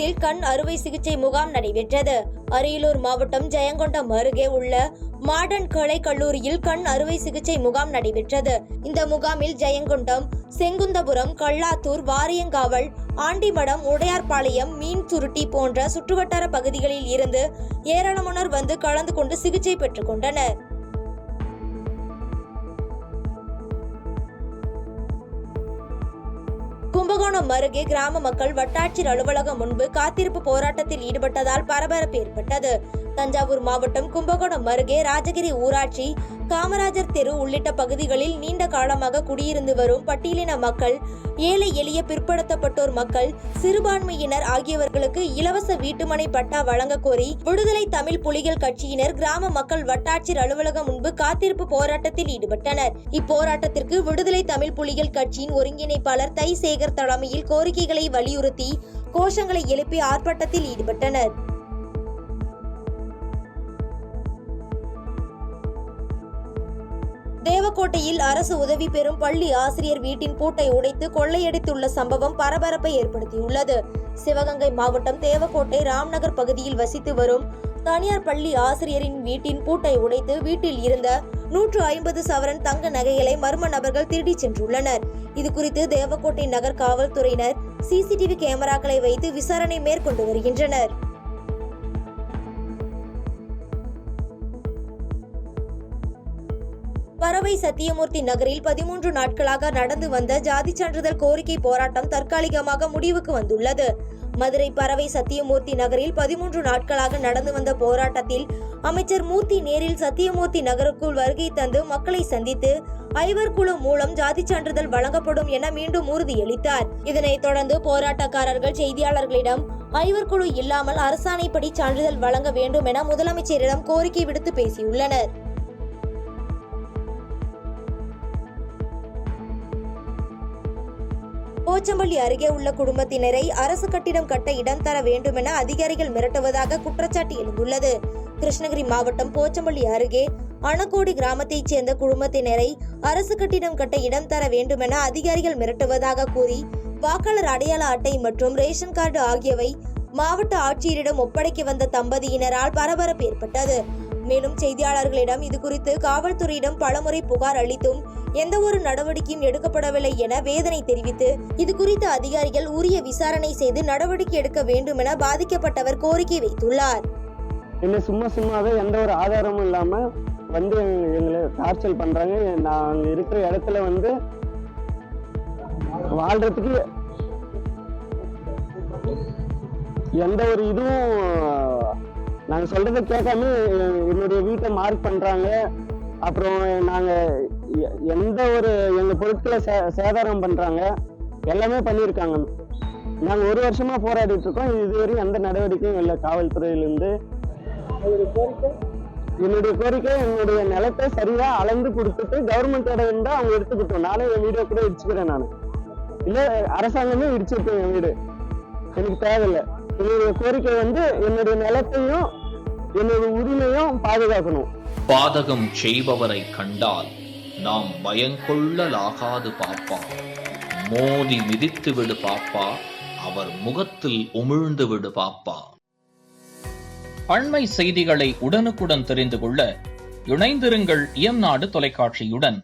மாவட்டத்தில் கண் அறுவை சிகிச்சை முகாம் நடைபெற்றது. அரியலூர் மாவட்டம் ஜெயங்கொண்டம் அருகே உள்ள மாடர்ன் கலை கல்லூரியில் கண் அறுவை சிகிச்சை முகாம் நடைபெற்றது. இந்த முகாமில் ஜெயங்கொண்டம், செங்குந்தபுரம், கல்லாத்தூர், வாரியங்காவல், ஆண்டிமடம், உடையார்பாளையம், மீன் சுருட்டி போன்ற சுற்றுவட்டார பகுதிகளில் இருந்து ஏராளமானோர் வந்து கலந்து கொண்டு சிகிச்சை பெற்றுக் கொண்டனர். கும்பகோணம் அருகே கிராம மக்கள் வட்டாட்சியர் அலுவலகம் முன்பு காத்திருப்பு போராட்டத்தில் ஈடுபட்டதால் பரபரப்பு ஏற்பட்டது. தஞ்சாவூர் மாவட்டம் கும்பகோணம் அருகே ராஜகிரி ஊராட்சி, காமராஜர் தெரு உள்ளிட்ட பகுதிகளில் நீண்ட காலமாக குடியிருந்து வரும் பட்டியலின மக்கள், ஏழை எளிய பிற்படுத்தப்பட்டோர் மக்கள், சிறுபான்மையினர் ஆகியவர்களுக்கு இலவச வீட்டுமனை பட்டா வழங்க கோரி விடுதலை தமிழ் புலிகள் கட்சியினர் கிராம மக்கள் வட்டாட்சியர் அலுவலகம் முன்பு காத்திருப்பு போராட்டத்தில் ஈடுபட்டனர். இப்போராட்டத்திற்கு விடுதலை தமிழ் புலிகள் கட்சியின் ஒருங்கிணைப்பாளர் தை சேகர் தலைமையில் கோரிக்கைகளை வலியுறுத்தி கோஷங்களை எழுப்பி ஆர்ப்பாட்டத்தில் ஈடுபட்டனர். தேவக்கோட்டையில் அரசு உதவி பெறும் பள்ளி ஆசிரியர் வீட்டின் பூட்டை உடைத்து கொள்ளையடித்துள்ள சம்பவம் பரபரப்பை ஏற்படுத்தியுள்ளது. சிவகங்கை மாவட்டம் தேவக்கோட்டை ராம்நகர் பகுதியில் வசித்து வரும் தனியார் பள்ளி ஆசிரியரின் வீட்டின் பூட்டை உடைத்து வீட்டில் இருந்த 150 சவரன் தங்க நகைகளை மர்ம நபர்கள் திருடி சென்றுள்ளனர். இதுகுறித்து தேவக்கோட்டை நகர் காவல்துறையினர் சிசிடிவி கேமராக்களை வைத்து விசாரணை மேற்கொண்டு வருகின்றனர். பரவை சத்தியமூர்த்தி நகரில் 13 நாட்களாக நடந்து வந்த ஜாதி சான்றிதழ் கோரிக்கை போராட்டம் தற்காலிகமாக முடிவுக்கு வந்துள்ளது. மதுரை பரவை சத்தியமூர்த்தி நகரில் 13 நாட்களாக நடந்து வந்த போராட்டத்தில் அமைச்சர் மூர்த்தி நேரில் சத்தியமூர்த்தி நகருக்குள் வருகை தந்து மக்களை சந்தித்து ஐவர் குழு மூலம் ஜாதி சான்றிதழ் வழங்கப்படும் என மீண்டும் உறுதியளித்தார். இதனைத் தொடர்ந்து போராட்டக்காரர்கள் செய்தியாளர்களிடம் ஐவர் குழு இல்லாமல் அரசாணைப்படி சான்றிதழ் வழங்க வேண்டும் என முதலமைச்சரிடம் கோரிக்கை விடுத்து பேசியுள்ளனர். போச்சம்பள்ளி அருகே உள்ள குடும்பத்தினரை அரசு கட்டிடம் கட்ட இடம் தர வேண்டும் என அதிகாரிகள் மிரட்டுவதாக குற்றச்சாட்டு எழுந்துள்ளது. கிருஷ்ணகிரி மாவட்டம் போச்சம்பள்ளி அருகே அணக்கோடி கிராமத்தைச் சேர்ந்த குடும்பத்தினரை அரசு கட்டிடம் கட்ட இடம் தர வேண்டும் என அதிகாரிகள் மிரட்டுவதாக கூறி வாக்காளர் அடையாள அட்டை மற்றும் ரேஷன் கார்டு ஆகியவை மாவட்ட ஆட்சியரிடம் ஒப்படைக்க வந்த தம்பதியினரால் பரபரப்பு ஏற்பட்டது. மேலும் செய்தியாளர்களிடம் இதுகுறித்து காவல்துறையிடம் பலமுறை புகார் அளித்தும் எந்த ஒரு நடவடிக்கையும் எடுக்கப்படவில்லை என வேதனை தெரிவித்து இதுகுறித்து அதிகாரிகள் உரிய விசாரணை செய்து நடவடிக்கை எடுக்க வேண்டும் என பாதிக்கப்பட்டவர் கோரிக்கை வைத்துள்ளார். சும்மாவே எந்த ஒரு ஆதாரமும் இல்லாம வந்து எங்களை டார்ச்சர் பண்றாங்க. நாங்க இருக்கிற இடத்துல வந்து வாழ்றதுக்கு எந்த ஒரு இதுவும் நாங்க சொல்றதை கேட்காம என்னுடைய வீட்டை மார்க் பண்றாங்க. அப்புறம் நாங்க எந்த ஒரு எங்க பொருட்களை சேதாரம் பண்றாங்க, எல்லாமே பண்ணியிருக்காங்க. நாங்க 1 வருஷமா போராடிட்டு இருக்கோம். இதுவரை எந்த நடவடிக்கையும் இல்லை காவல்துறையிலிருந்து. என்னுடைய கோரிக்கை என்னுடைய நிலத்தை சரியா அளந்து கொடுத்துட்டு கவர்மெண்ட் இடம் இருந்தா அவங்க எடுத்துக்கிட்டோம். நானே என் வீடியோ கூட இடிச்சுக்கிறேன். நான் இல்ல அரசாங்கமே இடிச்சிருக்கேன். என் வீடு எனக்கு தேவையில்லை. என்னுடைய கோரிக்கை வந்து என்னுடைய நிலத்தையும் என்னுடைய உரிமையும் பாதுகாக்கணும். பாதகம் செய்பவரை கண்டால் நாம் பயங்கொள்ளலாகாது பாப்பா, மோதி மிதித்து விடு பாப்பா, அவர் முகத்தில் உமிழ்ந்து விடு பாப்பா. அண்மை செய்திகளை உடனுக்குடன் தெரிந்து கொள்ள இணைந்திருங்கள் இயம்நாடு தொலைக்காட்சியுடன்.